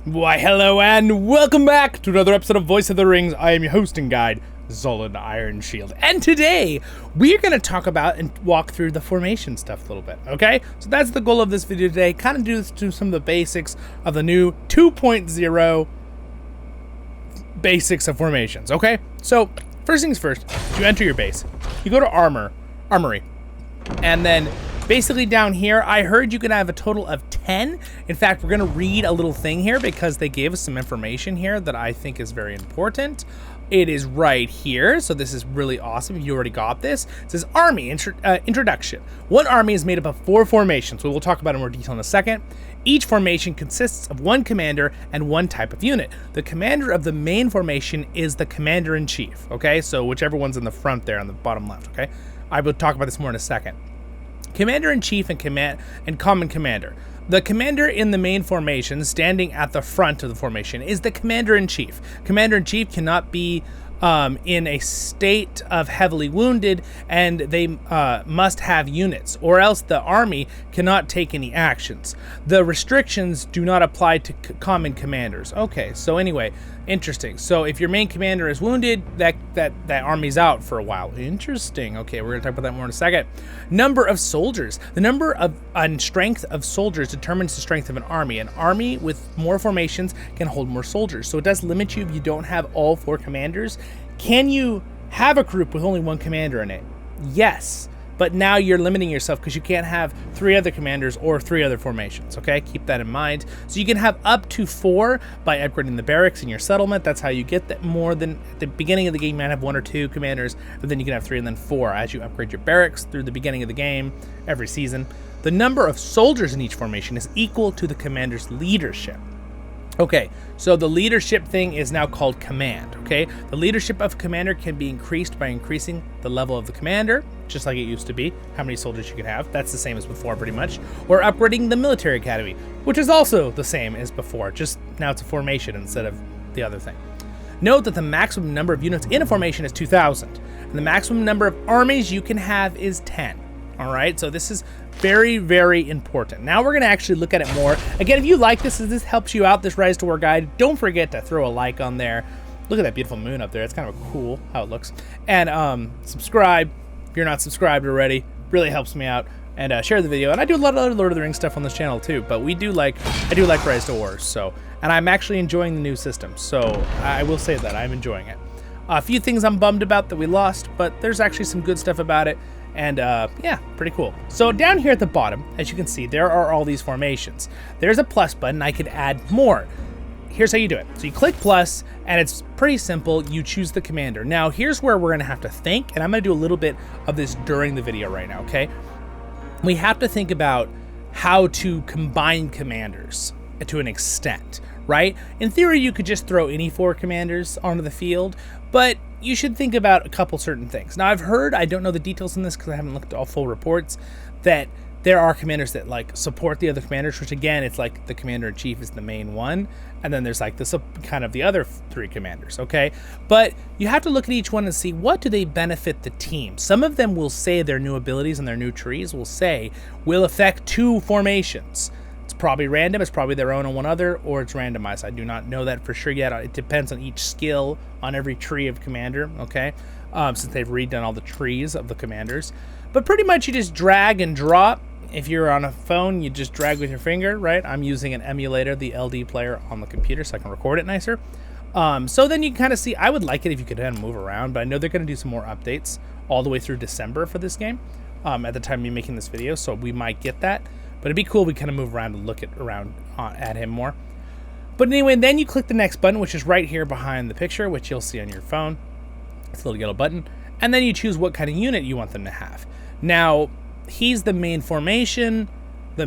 Why, hello and welcome back to another episode of Voice of the Rings. I am your host and guide, Zollin Ironshield. And today, we're going to talk about and walk through the formation stuff a little bit, okay? So that's the goal of this video today, kind of do some of the basics of the new 2.0 basics of formations, okay? So, first things first, you enter your base. You go to Armory, and then basically down here, I heard you can have a total of 10. In fact, we're going to read a little thing here because they gave us some information here that I think is very important. It is right here, so this is really awesome if you already got this. It says Army Introduction. One army is made up of 4 formations, so we'll talk about it in more detail in a second. Each formation consists of 1 commander and 1 type of unit. The commander of the main formation is the commander-in-chief, okay? So whichever one's in the front there on the bottom left, okay? I will talk about this more in a second. Commander-in-chief and common commander. The commander in the main formation, standing at the front of the formation, is the commander-in-chief. Commander-in-chief cannot be in a state of heavily wounded, and they must have units, or else the army cannot take any actions. The restrictions do not apply to common commanders. Okay, so anyway, interesting. So if your main commander is wounded, that army's out for a while. Interesting. Okay, we're gonna talk about that more in a second. Number of soldiers. The number of and strength of soldiers determines the strength of an army. An army with more formations can hold more soldiers, so it does limit you if you don't have all 4 commanders. Can you have a group with only 1 commander in it? Yes, but now you're limiting yourself because you can't have 3 other commanders or 3 other formations, okay? Keep that in mind. So you can have up to 4 by upgrading the barracks in your settlement. That's how you get that. More than at the beginning of the game, you might have 1 or 2 commanders, but then you can have 3 and then 4 as you upgrade your barracks through the beginning of the game every season. The number of soldiers in each formation is equal to the commander's leadership. Okay, so the leadership thing is now called command, okay? The leadership of commander can be increased by increasing the level of the commander, just like it used to be, how many soldiers you could have. That's the same as before, pretty much. Or upgrading the military academy, which is also the same as before, just now it's a formation instead of the other thing. Note that the maximum number of units in a formation is 2,000, and the maximum number of armies you can have is 10. All right, so this is very, very important. Now we're gonna actually look at it more. Again, if you like this, if this helps you out, this RiseToWar guide, don't forget to throw a like on there. Look at that beautiful moon up there. It's kind of cool how it looks. And subscribe if you're not subscribed already. Really helps me out. And share the video. And I do a lot of other Lord of the Rings stuff on this channel too, but I do like RiseToWar. So, and I'm actually enjoying the new system. So I will say that I'm enjoying it. A few things I'm bummed about that we lost, but there's actually some good stuff about it. And yeah, pretty cool. So down here at the bottom, as you can see, there are all these formations. There's a plus button. I could add more. Here's how you do it. So you click plus, and it's pretty simple. You choose the commander. Now, here's where we're gonna have to think, and I'm gonna do a little bit of this during the video right now, okay? We have to think about how to combine commanders to an extent, right? In theory, you could just throw any 4 commanders onto the field, but you should think about a couple certain things. Now, I've heard, I don't know the details in this because I haven't looked at all full reports, that there are commanders that like support the other commanders, which again, it's like the commander-in-chief is the main one, and then there's like this kind of the other 3 commanders, okay? But you have to look at each one and see what do they benefit the team. Some of them will say their new abilities and their new trees will affect 2 formations. It's probably random, it's probably their own and one other, or it's randomized. I do not know that for sure yet. It depends on each skill on every tree of commander, okay? Since they've redone all the trees of the commanders. But pretty much you just drag and drop. If you're on a phone, you just drag with your finger, right? I'm using an emulator, the LD player on the computer, so I can record it nicer. So then you kind of see, I would like it if you could kind of move around, but I know they're going to do some more updates all the way through December for this game at the time of me making this video, so we might get that. But it'd be cool if we kind of move around and look at him more. But anyway, then you click the next button, which is right here behind the picture, which you'll see on your phone. It's a little yellow button. And then you choose what kind of unit you want them to have. Now, he's the main formation. I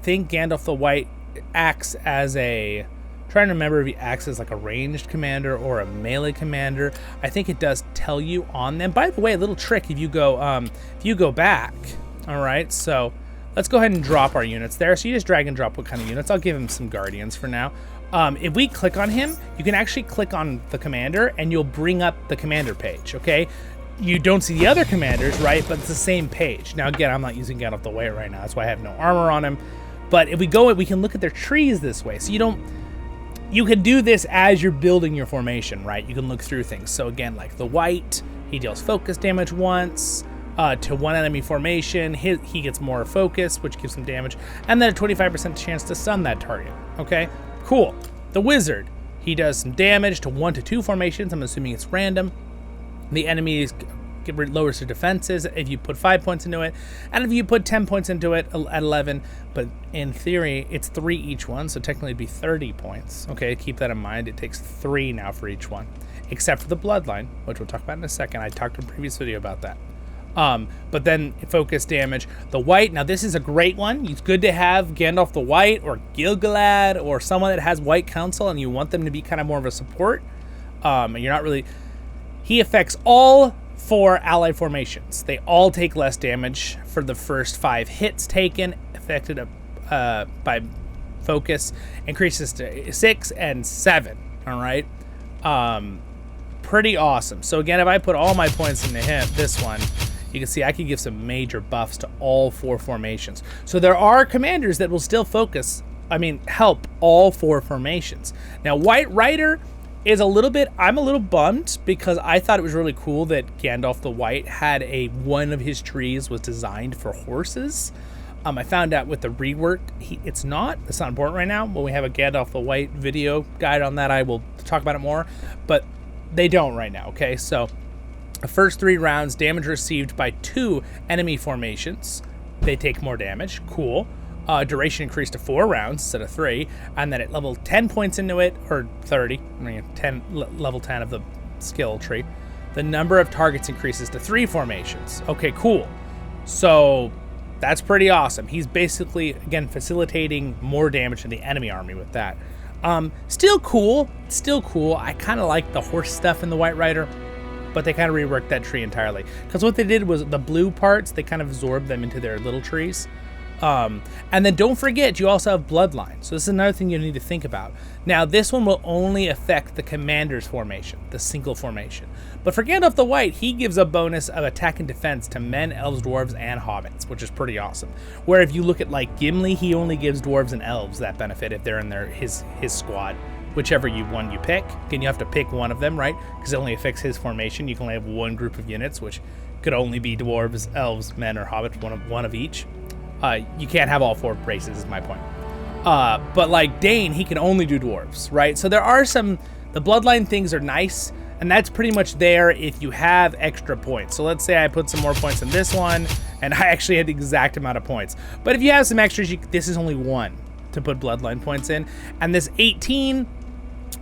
think Gandalf the White acts as a... trying to remember if he acts as like a ranged commander or a melee commander. I think it does tell you on them. By the way, a little trick if you go back... All right, so let's go ahead and drop our units there. So you just drag and drop what kind of units. I'll give him some guardians for now. If we click on him, you can actually click on the commander and you'll bring up the commander page, okay? You don't see the other commanders, right? But it's the same page. Now, again, I'm not using Gandalf the White right now. That's why I have no armor on him. But if we go, we can look at their trees this way. So you can do this as you're building your formation, right? You can look through things. So again, like the white, he deals focus damage once to one enemy formation. He gets more focus, which gives him damage, and then a 25% chance to stun that target. Okay, cool. The wizard, he does some damage to 1 to 2 formations. I'm assuming it's random. The enemies lowers their defenses if you put 5 points into it, and if you put 10 points into it at 11. But in theory, it's 3 each one, so technically it'd be 30 points. Okay, keep that in mind. It takes 3 now for each one, except for the bloodline, which we'll talk about in a second. I talked in a previous video about that. But then focus damage. The white, now this is a great one. It's good to have Gandalf the White or Gil-galad or someone that has white council and you want them to be kind of more of a support. And you're not really... He affects all 4 allied formations. They all take less damage for the first 5 hits taken, affected by focus, increases to 6 and 7. All right. Pretty awesome. So again, if I put all my points into this one, you can see I can give some major buffs to all 4 formations. So there are commanders that will still help all 4 formations. Now, White Rider is I'm a little bummed because I thought it was really cool that Gandalf the White had one of his trees was designed for horses. I found out with the rework, it's not important right now. When we have a Gandalf the White video guide on that, I will talk about it more, but they don't right now, okay? So the first 3 rounds, damage received by 2 enemy formations. They take more damage. Cool. Duration increased to 4 rounds instead of 3. And then at level 10 points into it, or 30, level 10 of the skill tree, the number of targets increases to 3 formations. Okay, cool. So that's pretty awesome. He's basically, again, facilitating more damage to the enemy army with that. Still cool. I kind of like the horse stuff in the White Rider, but they kind of reworked that tree entirely. Because what they did was the blue parts, they kind of absorbed them into their little trees. And then don't forget, you also have bloodline. So this is another thing you need to think about. Now, this one will only affect the commander's formation, the single formation. But for Gandalf the White, he gives a bonus of attack and defense to men, elves, dwarves, and hobbits, which is pretty awesome. Where if you look at like Gimli, he only gives dwarves and elves that benefit if they're in his squad. Whichever one you pick. Again, you have to pick one of them, right? Because it only affects his formation. You can only have one group of units, which could only be dwarves, elves, men, or hobbits, one of each. You can't have all 4 races, is my point. But like Dane, he can only do dwarves, right? So there are the bloodline things are nice, and that's pretty much there if you have extra points. So let's say I put some more points in this one, and I actually had the exact amount of points. But if you have some extras, this is only 1 to put bloodline points in. And this 18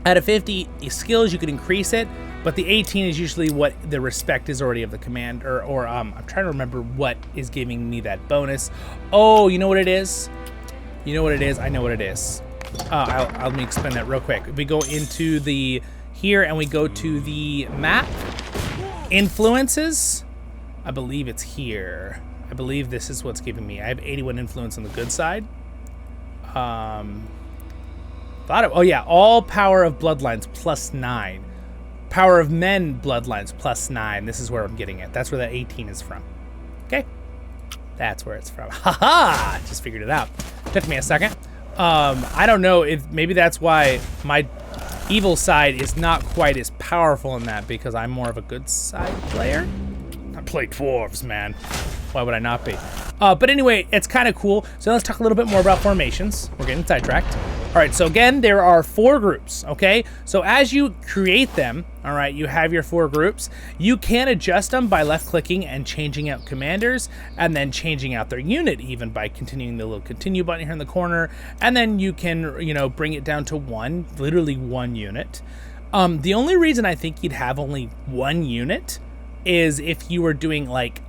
out of 50 skills, you could increase it, but the 18 is usually what the respect is already of the commander, or I'm trying to remember what is giving me that bonus. Oh, you know what it is? I know what it is. Let me explain that real quick. We go into here and we go to the map. Influences. I believe it's here. I believe this is what's giving me. I have 81 influence on the good side. All power of bloodlines +9. Power of men bloodlines +9. This is where I'm getting it. That's where that 18 is from. Okay? That's where it's from. Haha! Just figured it out. Took me a second. I don't know if maybe that's why my evil side is not quite as powerful in that, because I'm more of a good side player. I play dwarves, man. Why would I not be? But anyway, it's kind of cool. So let's talk a little bit more about formations. We're getting sidetracked. All right, so again, there are 4 groups, okay? So as you create them, all right, you have your 4 groups. You can adjust them by left-clicking and changing out commanders, and then changing out their unit even by continuing the little continue button here in the corner. And then you can, bring it down to 1, literally 1 unit. The only reason I think you'd have only 1 unit is if you were doing like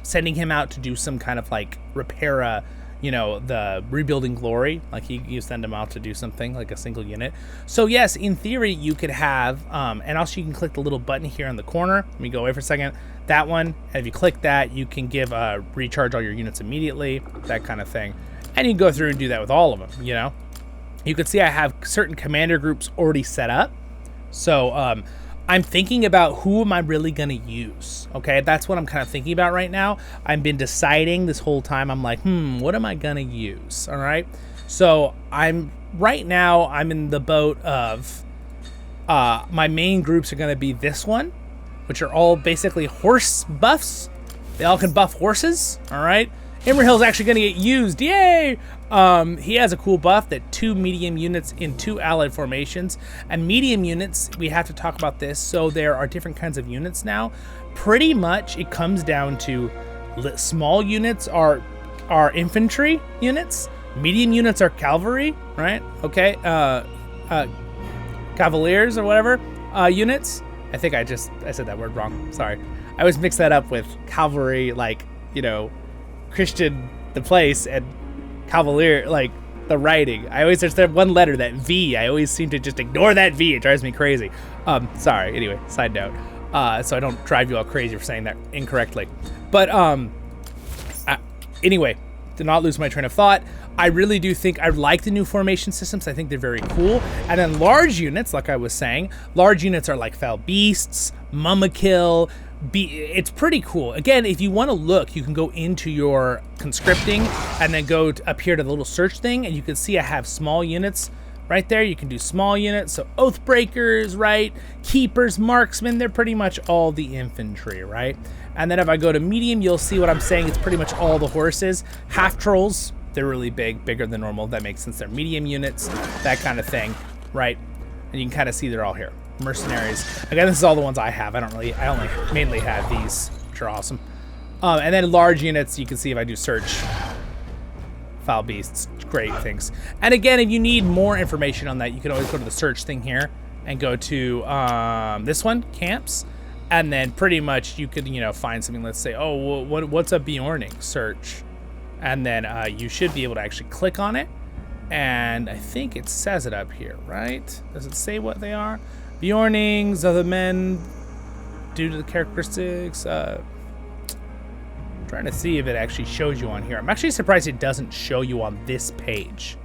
sending him out to do some kind of like repair the rebuilding glory, like you send him out to do something like a single unit. So yes, in theory you could have and also you can click the little button here in the corner. Let me go away for a second. That one, and if you click that, you can give recharge all your units immediately, that kind of thing. And you can go through and do that with all of them. You can see I have certain commander groups already set up. So I'm thinking about who am I really going to use, okay? That's what I'm kind of thinking about right now. I've been deciding this whole time. I'm like, what am I going to use, all right? So right now, I'm in the boat of my main groups are going to be this one, which are all basically horse buffs. They all can buff horses, all right? Imrahil's actually going to get used, yay! He has a cool buff that 2 medium units in 2 allied formations. And medium units, we have to talk about this, so there are different kinds of units now. Pretty much it comes down to small units are infantry units, medium units are cavalry, right? Okay, cavaliers or whatever, units. I think I said that word wrong, sorry. I always mix that up with cavalry, like, you know, Christian the place, and cavalier like the writing. There's that one letter, that V. I always seem to just ignore that V. It drives me crazy. Sorry. Anyway, side note. So I don't drive you all crazy for saying that incorrectly. But anyway, to not lose my train of thought, I really do think I like the new formation systems. I think they're very cool. And then large units, like I was saying, large units are like Fell Beasts, Mummakill. It's pretty cool. Again, if you want to look, you can go into your conscripting and then go up here to the little search thing, and you can see I have small units right there. You can do small units, so Oathbreakers, right? Keepers, Marksmen, they're pretty much all the infantry, right? And then if I go to medium, you'll see what I'm saying. It's pretty much all the horses. Half trolls, they're really big, bigger than normal. That makes sense. They're medium units, that kind of thing, right? And you can kind of see they're all here. Mercenaries. Again, this is all the ones I have. I only mainly have these, which are awesome. And then large units, you can see if I do search. Foul Beasts, great things. And again, if you need more information on that, you can always go to the search thing here and go to this one, camps. And then pretty much you could, you know, find something. Let's say, oh, what's a Bjorning? Search. And then you should be able to actually click on it. And I think it says it up here, right? Does it say what they are? Bjornings of the men due to the characteristics. Trying to see if it actually shows you on here. I'm actually surprised it doesn't show you on this page.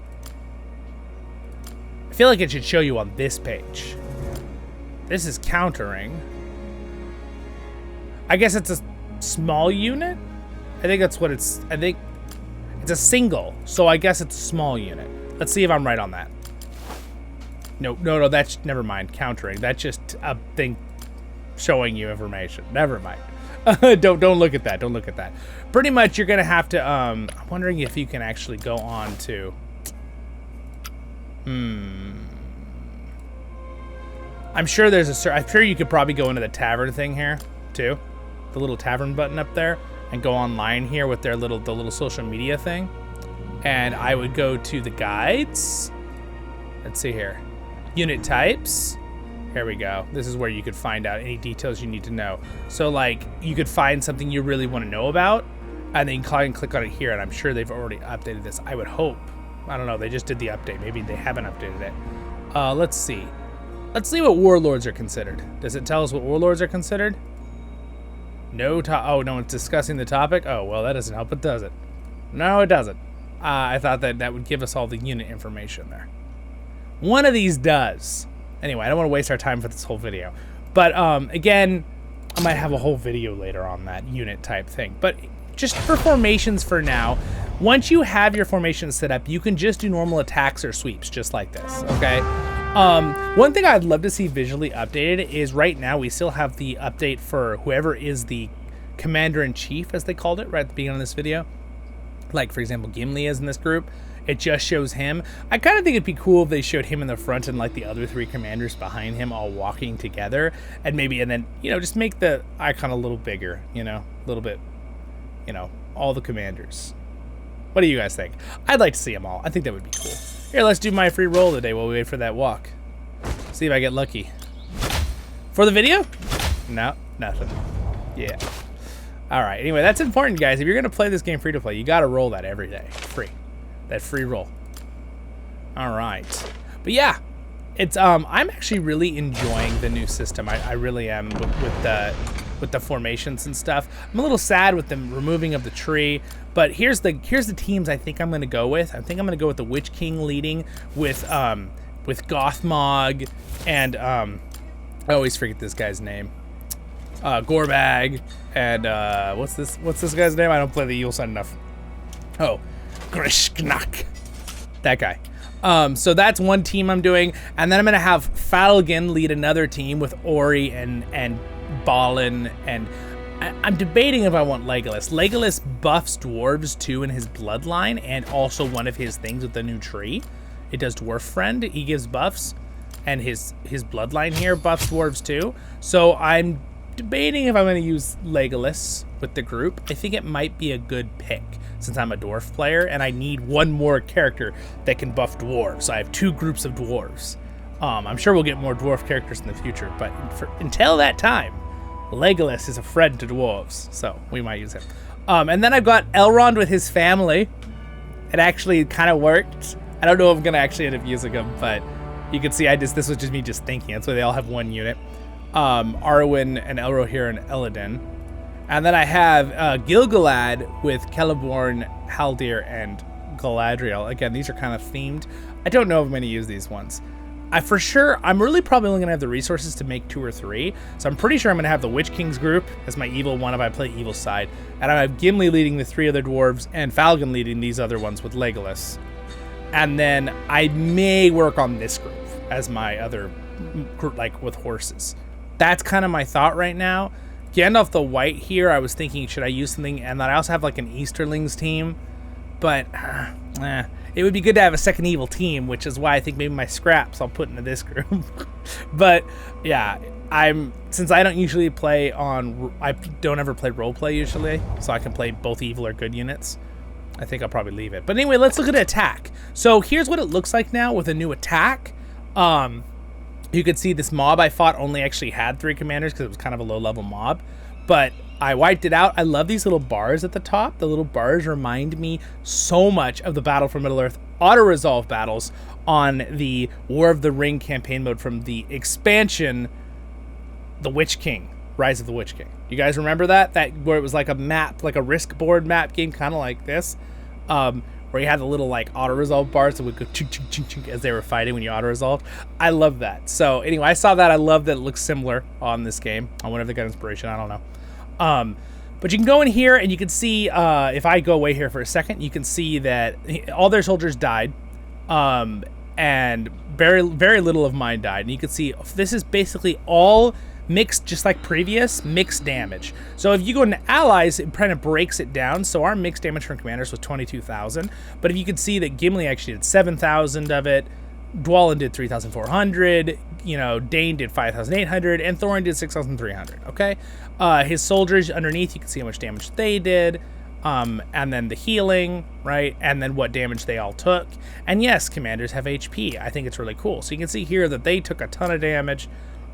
I feel like it should show you on this page. This is countering. I guess it's a small unit? I think that's what it's... I think it's a single, so I guess it's a small unit. Let's see if I'm right on that. No, that's... Never mind. Countering. That's just a thing showing you information. Never mind. Don't look at that. Don't look at that. Pretty much, you're gonna have to. I'm wondering if you can actually go on to. I'm sure there's a. I'm sure you could probably go into the tavern thing here too, the little tavern button up there, and go online here with their the little social media thing. And I would go to the guides. Let's see here, unit types. Here we go. This is where you could find out any details you need to know. So like you could find something you really want to know about, and then you can click on it here, and I'm sure they've already updated this. I would hope. I don't know. They just did the update. Maybe they haven't updated it. Let's see. Let's see what warlords are considered. Does it tell us what warlords are considered? No. Oh, no one's discussing the topic? Oh, well, that doesn't help, it does it? No, it doesn't. I thought that would give us all the unit information there. One of these does. Anyway, I don't want to waste our time for this whole video. But, again, I might have a whole video later on that unit type thing. But just for formations for now, once you have your formations set up, you can just do normal attacks or sweeps, just like this, okay? One thing I'd love to see visually updated is right now we still have the update for whoever is the commander-in-chief, as they called it, right at the beginning of this video. Like, for example, Gimli is in this group. It just shows him. I kind of think it'd be cool if they showed him in the front and like the other three commanders behind him all walking together, and then, you know, just make the icon a little bigger, you know, a little bit, you know, all the commanders. What do you guys think? I'd like to see them all. I think that would be cool. Here, let's do my free roll today while we wait for that walk. See if I get lucky. For the video? No, nothing. Yeah. All right. Anyway, that's important, guys. If you're going to play this game free to play, you got to roll that every day. Free. That free roll. All right. But yeah, it's I'm actually really enjoying the new system. I really am with the formations and stuff. I'm a little sad with the removing of the tree, but here's the teams I think I'm going to go with. I think I'm going to go with the Witch King leading with Gothmog and I always forget this guy's name. Gorbag and what's this guy's name? I don't play the evil side enough. Oh, Grishknak. That guy. So that's one team I'm doing, and then I'm gonna have Falcon lead another team with Ori and Ballin, and I'm debating if I want Legolas. Legolas buffs dwarves too in his bloodline, and also one of his things with the new tree. It does Dwarf Friend. He gives buffs, and his bloodline here buffs dwarves too. So I'm debating if I'm going to use Legolas with the group. I think it might be a good pick since I'm a dwarf player, and I need one more character that can buff dwarves. So I have 2 groups of dwarves. I'm sure we'll get more dwarf characters in the future, but until that time, Legolas is a friend to dwarves, so we might use him. And then I've got Elrond with his family. It actually kind of worked. I don't know if I'm gonna actually end up using him, but you can see this was just me just thinking. That's why they all have 1 unit. Arwen and Elrohir and Eladin. And then I have Gilgalad with Celeborn, Haldir, and Galadriel. Again, these are kind of themed. I don't know if I'm gonna use these ones. I'm really probably only gonna have the resources to make 2 or 3. So I'm pretty sure I'm gonna have the Witch King's group as my evil one if I play evil side. And I have Gimli leading the 3 other dwarves and Falcon leading these other ones with Legolas. And then I may work on this group as my other group, like with horses. That's kind of my thought right now. Gandalf the White here, I was thinking, should I use something? And then I also have like an Easterlings team. But, it would be good to have a second evil team, which is why I think maybe my scraps I'll put into this group. But yeah, since I don't usually play I don't ever play roleplay usually, so I can play both evil or good units. I think I'll probably leave it. But anyway, let's look at attack. So here's what it looks like now with a new attack. You could see this mob I fought only actually had 3 commanders because it was kind of a low level mob, but I wiped it out. I love these little bars at the top. The little bars remind me so much of the Battle for Middle-earth auto-resolve battles on the War of the Ring campaign mode from the expansion, The Witch King, Rise of the Witch King. You guys remember that? Where it was like a map, like a risk board map game, kind of like this, where you had the little like auto-resolve bars that would go chink, chink, chink, chink as they were fighting when you auto-resolved. I love that. So anyway, I saw that. I love that it looks similar on this game. I wonder if they got inspiration. I don't know. But you can go in here and you can see, if I go away here for a second, you can see that all their soldiers died, and very, very little of mine died. And you can see this is basically all mixed, just like previous, mixed damage. So if you go into allies, it kind of breaks it down. So our mixed damage from commanders was 22,000. But if you can see that Gimli actually did 7,000 of it, Dwalin did 3,400, Dane did 5,800, and Thorin did 6,300, okay? His soldiers underneath, you can see how much damage they did, and then the healing, right? And then what damage they all took. And yes, commanders have HP. I think it's really cool. So you can see here that they took a ton of damage,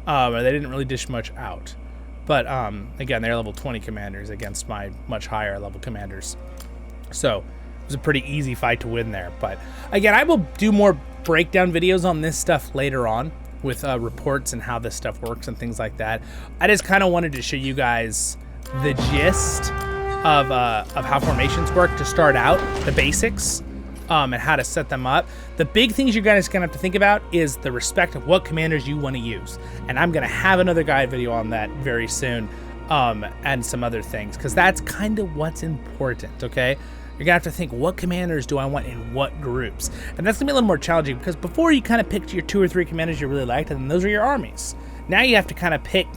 and they didn't really dish much out. But, again, they're level 20 commanders against my much higher level commanders. So it was a pretty easy fight to win there. But, again, I will do more breakdown videos on this stuff later on with reports and how this stuff works and things like that. I just kind of wanted to show you guys the gist of how formations work to start out, the basics, and how to set them up. The big things you guys gonna have to think about is the respect of what commanders you want to use, and I'm gonna have another guide video on that very soon, and some other things, because that's kind of what's important. Okay, you're gonna have to think, what commanders do I want in what groups? And that's gonna be a little more challenging, because before you kind of picked your 2 or 3 commanders you really liked, and then those are your armies. Now you have to kind of pick,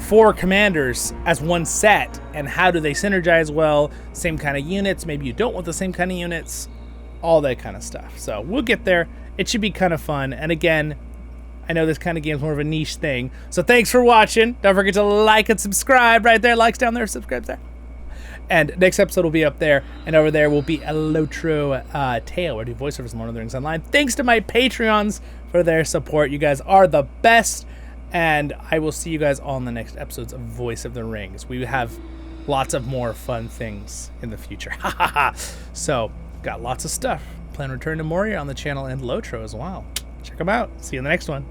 4 commanders as one set, and how do they synergize well? Same kind of units, maybe you don't want the same kind of units, all that kind of stuff. So we'll get there. It should be kind of fun. And again, I know this kind of game is more of a niche thing. So thanks for watching. Don't forget to like and subscribe right there. Likes down there, subscribe there. And next episode will be up there, and over there will be a Lotro tale where I do voiceovers in Lord of the Rings Online. Thanks to my Patreons for their support. You guys are the best, and I will see you guys all in the next episodes of Voice of the Rings. We have lots of more fun things in the future. So, got lots of stuff. Plan to return to Moria on the channel and Lotro as well. Check them out. See you in the next one.